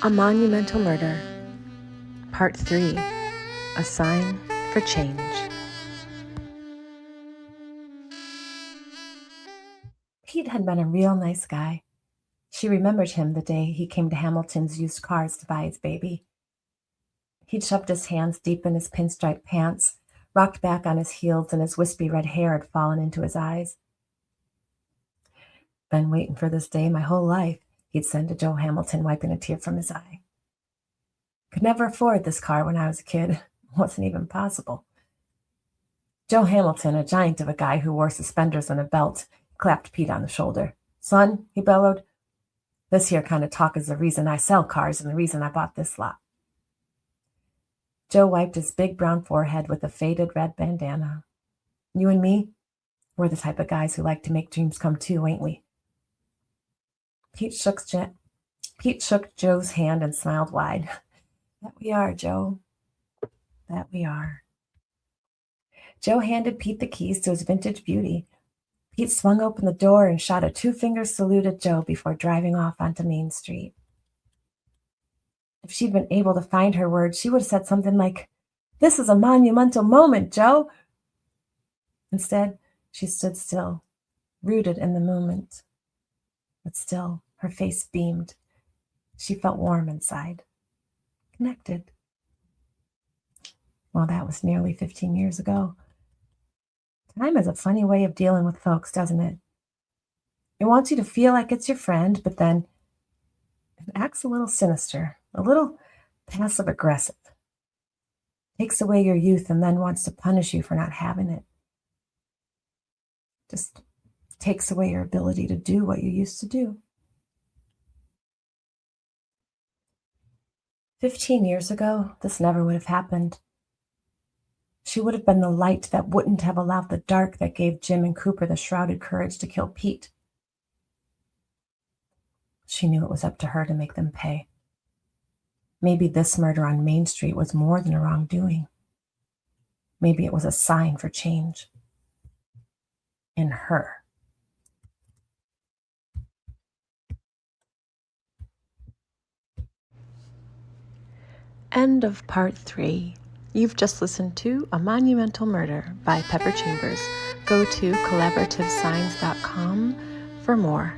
A Monumental Murder, Part 3, A Sign for Change. Pete had been a real nice guy. She remembered him the day he came to Hamilton's used cars to buy his baby. He'd shoved his hands deep in his pinstripe pants, rocked back on his heels, and his wispy red hair had fallen into his eyes. "Been waiting for this day my whole life," he'd said to Joe Hamilton, wiping a tear from his eye. "Could never afford this car when I was a kid. Wasn't even possible." Joe Hamilton, a giant of a guy who wore suspenders and a belt, clapped Pete on the shoulder. "Son," he bellowed, "this here kind of talk is the reason I sell cars and the reason I bought this lot." Joe wiped his big brown forehead with a faded red bandana. "You and me, we're the type of guys who like to make dreams come true, ain't we?" Pete shook Joe's hand and smiled wide. "That we are, Joe. That we are." Joe handed Pete the keys to his vintage beauty. Pete swung open the door and shot a two-finger salute at Joe before driving off onto Main Street. If she'd been able to find her words, she would have said something like, "This is a monumental moment, Joe." Instead, she stood still, rooted in the moment. But still, her face beamed. She felt warm inside. Connected. Well, that was nearly 15 years ago. Time has a funny way of dealing with folks, doesn't it? It wants you to feel like it's your friend, but then it acts a little sinister, a little passive-aggressive. Takes away your youth and then wants to punish you for not having it. Just takes away your ability to do what you used to do. 15 years ago, this never would have happened. She would have been the light that wouldn't have allowed the dark that gave Jim and Cooper the shrouded courage to kill Pete. She knew it was up to her to make them pay. Maybe this murder on Main Street was more than a wrongdoing. Maybe it was a sign for change. In her. End of Part 3. You've just listened to A Monumental Murder by Peppur Chambers. Go to collaborativesigns.com for more.